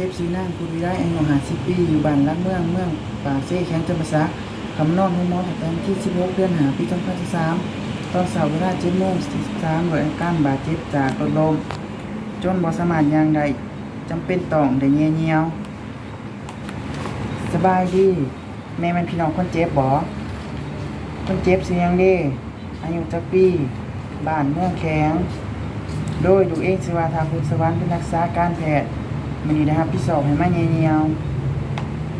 เจ็บสีนางกุฎวิไลอายุ50 ปีอยู่บ้านรักเมืองปากเซ่แข้งจำปาสักคำนอนห้องหมอตั้งแต่วันที่16 เดือน5 ปี2023ตอนเสาร์เวลา7:43โดยอาการบาดเจ็บจากรถล้มจนบ่สามารถย่างได้จำเป็นต้องได้แย่เหี่ยวสบายดีแม่แม่นพี่น้องคนเจ็บบ่คนเจ็บสิหยังเด้อายุจักปีบ้านเมืองแข็งโดยดูเองสิว่าทางคุณสวรรค์เป็นนักศึกษาการแพทย์มื้อนี้ได้รับผิดชอบให้มาแย่เหี่ยว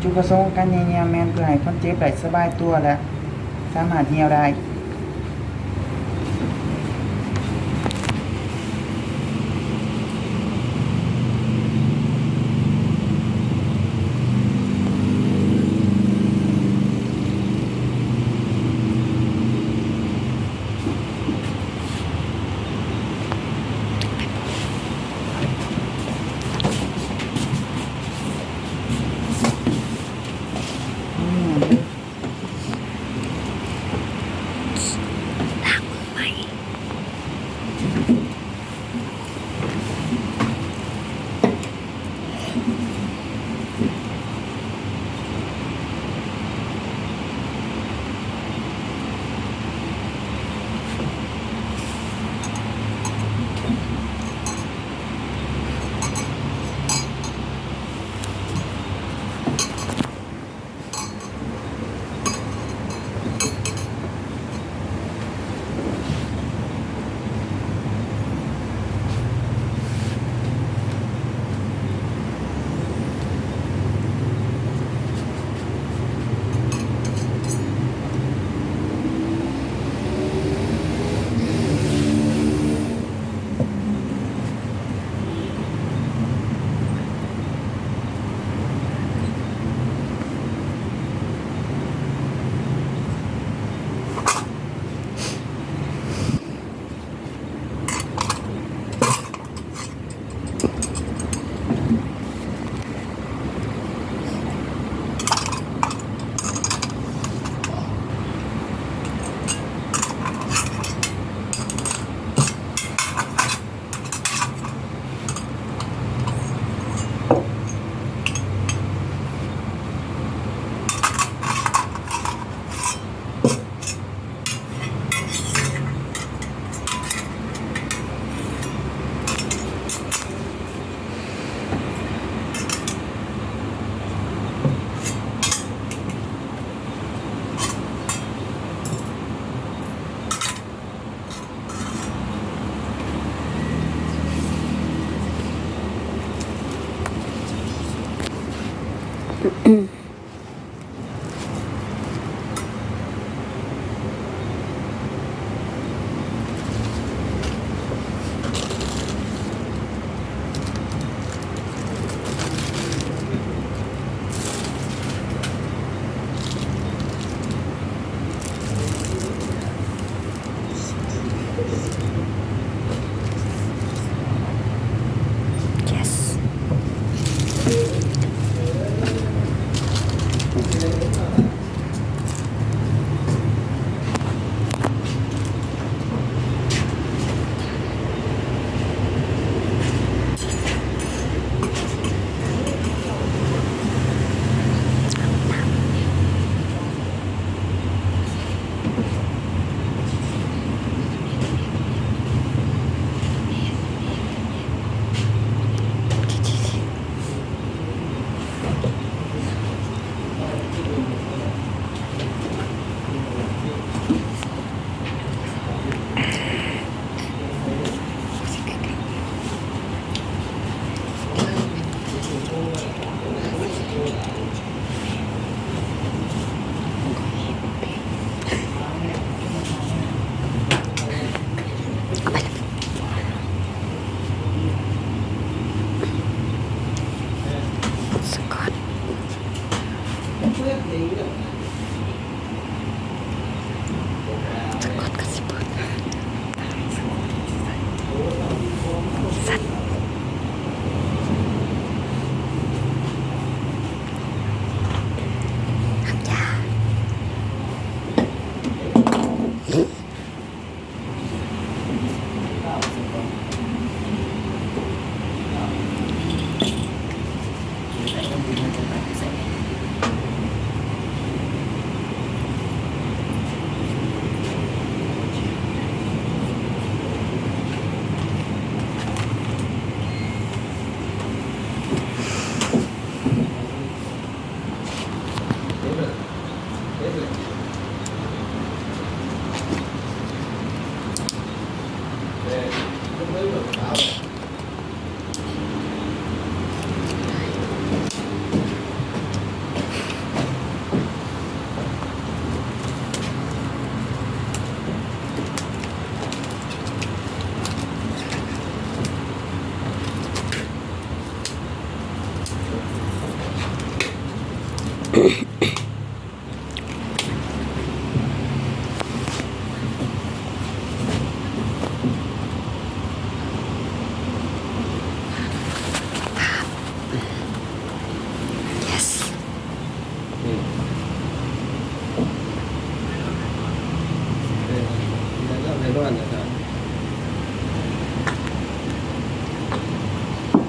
จุดประสงค์การแย่เหี่ยวแม่นเพื่อให้คนเจ็บได้สบายตัวและสามารถเหี่ยวได้ มันจะไปใส่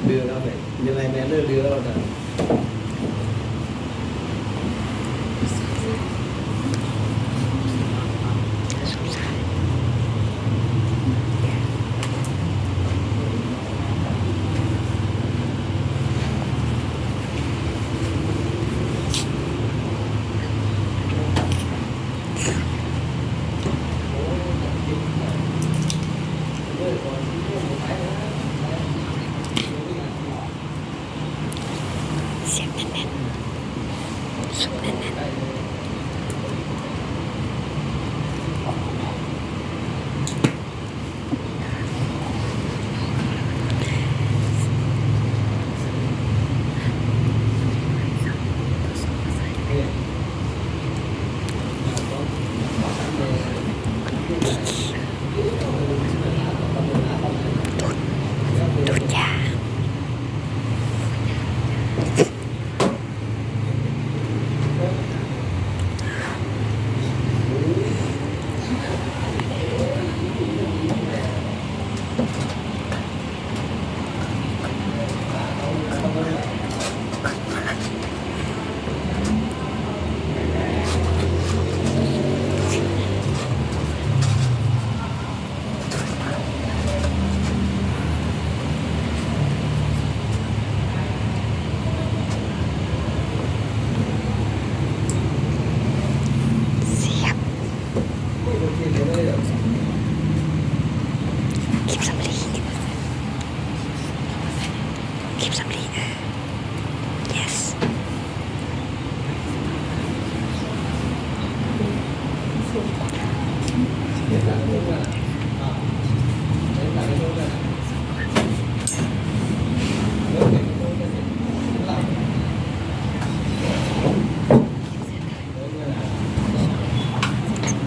เรือแล้วเนี่ยยังไงแม่เรือแล้วนะเสียงแน่นๆสุดแน่นๆดูดยาเสียบคลิปสำลีyes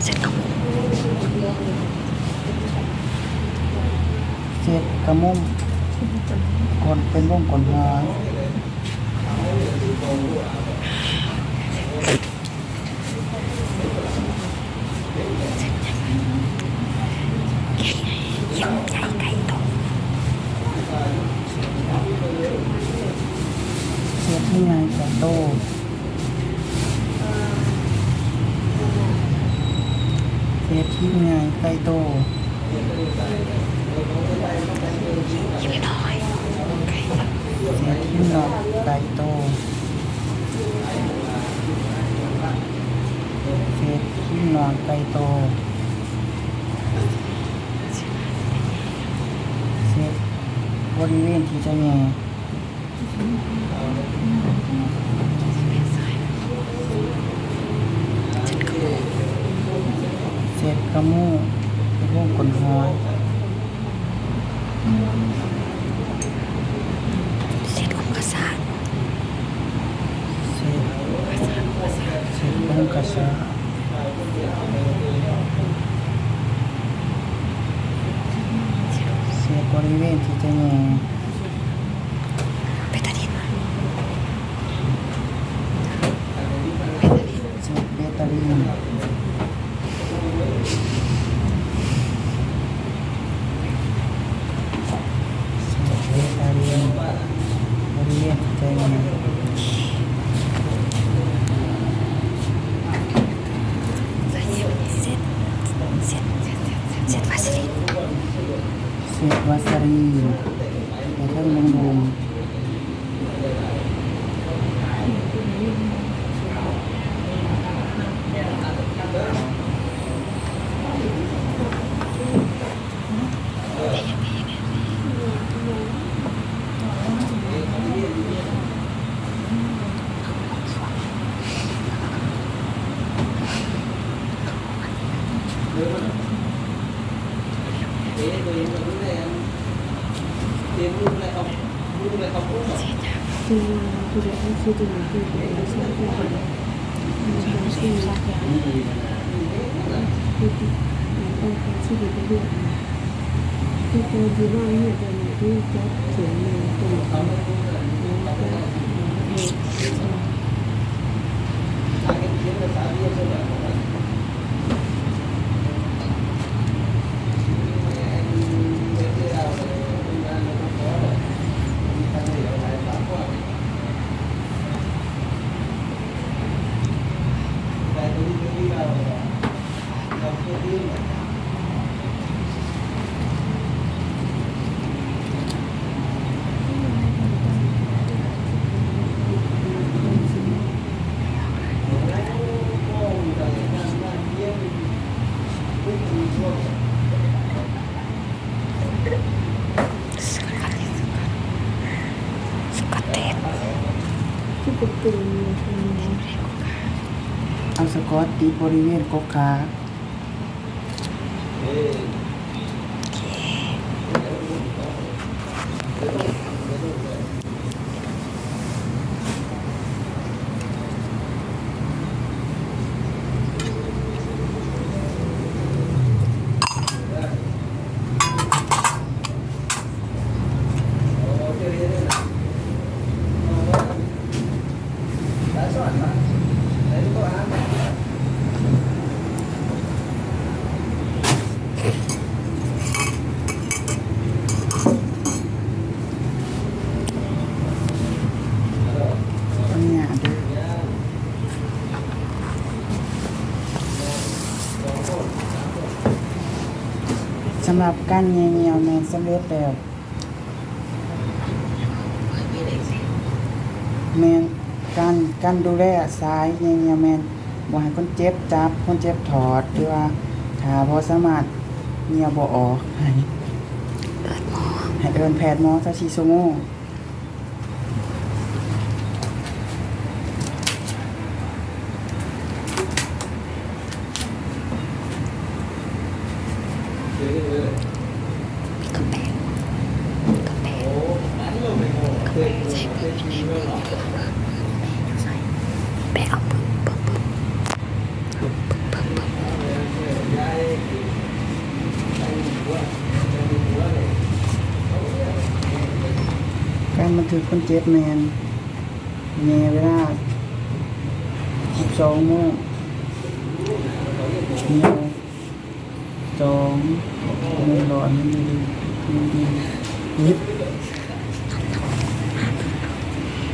เสร็จก็ เจ็ดกระมุมกดเป็นวงกลหอย ยำใหญ่ไก่ตก เจ็ดที่ไงไก่โตเจ็ดที่ไงไก่โต ยังไม่พอไก่ เจ็ดที่นอกไก่โตเจ็ดที่นอนไก่โตเจ็ดบริเวณที่จะแง่เจ็ดกระมูเป็นวงกลหอย เสร็จองกษัตริย์ เจ็ดองกษัตริย์เจ็ดบริเวณที่จะแง่ เบตาดิน เจ็ดเบตาลีนเจ็ดเบตาลีนบริเวณที่จะแง่ คือจะให้คิดถึงที่ไหนไม่ใช่แค่คนมันชื่อสักอย่างคือต้องการชีวิตเป็นเรื่องคือคนที่ว่าเนี่ยจะมีที่จะถึงในตัวแล้วก็สกอตเทป ที่เป็นตัวนี้คือ เอาสกอตติดบริเวณกกขาอันเนี้ยเด้อสำหรับการเงียวๆแมนสำเร็จแล้วแมนการดูแลสายเงียวๆแมนบ่ให้คนเจ็บจับคนเจ็บถอดหรือว่าถ้าบ่สามารถเงียวบ่ออกให้เอิ้นแพทย์หมอ24ชั่วโมงกระแปงกระแปงใส่ปืนในมือใส่ไปเอาปืนปึ๊บปึ๊บปึ๊บปึ๊บปึ๊บ การบันทึกคนเจ็บแมนแง่เวลา12 โมงเงียว2 1 หลอด1 มิลลิลิตร